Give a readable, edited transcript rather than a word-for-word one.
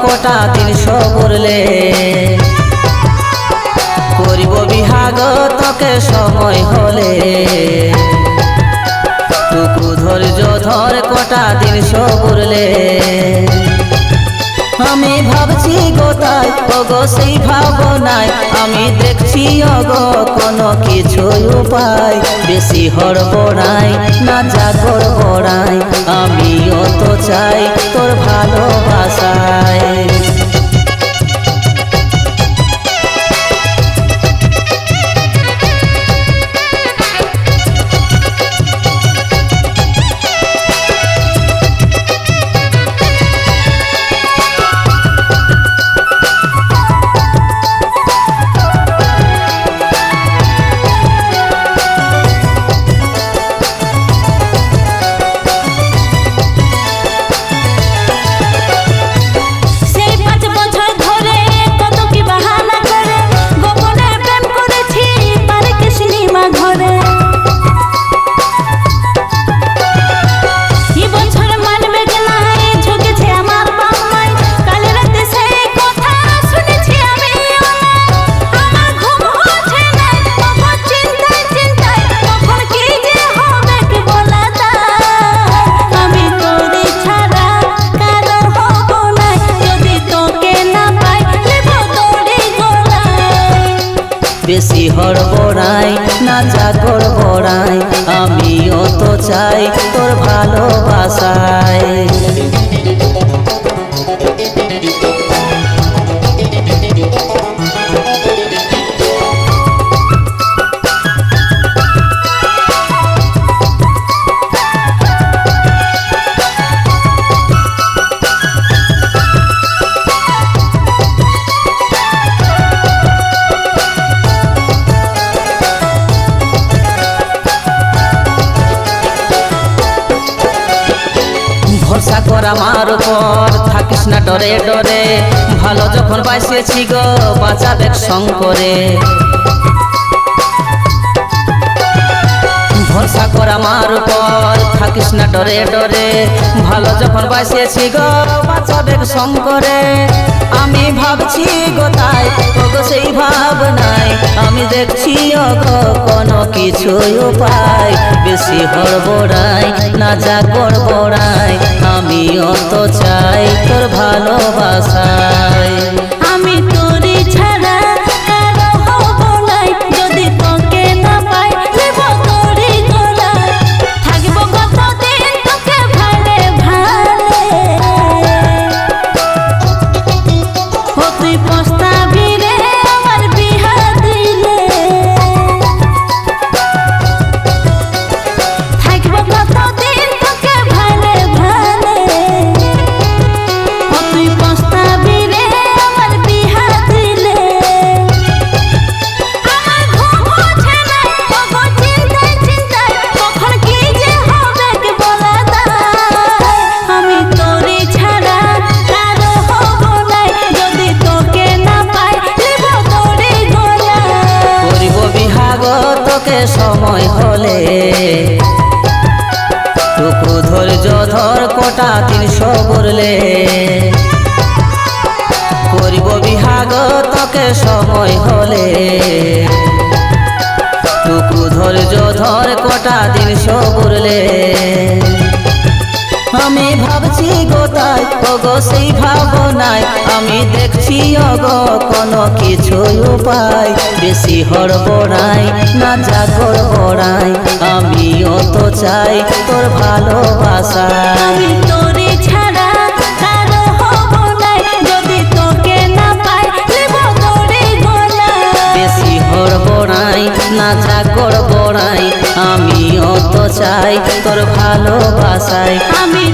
কটা দিন সবরলে করিব বিহাগ তোকে সময় হলে টুকু ধৈর্য ধর কটা দিন সবরলে আমি ভাবছি গোতাই ওগো সেই ভাবনায় আমি দেখছি ওগো কোনো কিছু উপায় বেশি হড়বড়াই না জাগর বড়াই আমিও তো চাই তোর ভালোবাসায় বেশি হড়বড়াই না জাগর বড়াই আমিও তো চাই তোর ভালোবাসায় ভরসা কর আমার উপর থাকিস না ডরে ডরে ভালো যখন বাসিয়েছি গো বাঁচাবে শঙ্করে ভরসা কর আমার উপর থাকিস না ডরে ডরে ভালো যখন বাসিয়েছি গো বাঁচাবে শঙ্করে আমি ভাবছি গোতাই ওগো সেই ভাবনায় আমি দেখছি ওগো কোনো কিছু উপায় বেশি হড়বড়াই না জাগর বড়াই আমিও তো চাই তোর ভালোবাসায় আমি তোরে ছাড়া কারো হব নাই যদি তোকে না পাই দেব তোরে গলায় থাকবো কতদিন তোকে ভালে ভালে ও তুই পস্তাবি রে আমার বিহা দিলে থাকবো কতদিন তোকে ভালে ভালে ও তুই পস্তাবি রে আমার বিহা দিলে আমার ঘুম ওঠে না ওগো চিন্তায় চিন্তায় কখন কি যে হবে কে বলা দায় আমি তোরে ছাড়া কারো হব নাই যদি তোকে না পাই দেব তোরে গলায় করিব বিহাগ তোকে সময় হলে টুকু ধৈর্য ধর কটা দিন সবরলে করিব বিহাগ তোকে সময় হলে টুকু ধৈর্য ধর কটা দিন সবরলে আমি ভাবছি গোতাই ওগো সেই ভাবনায় আমি দেখছি ওগো কোনো কিছু উপায় বেশি হড়বড়াই না জাগর বড়াই আমিও তো চাই তোর ভালোবাসায় আমি তোরে ছাড়া কারো হব নাই যদি তোকে না পাই দেব তোরে গলায় বেশি হড়বড়াই না জাগর বড়াই আমিও তো চাই তোর ভালোবাসায় আমি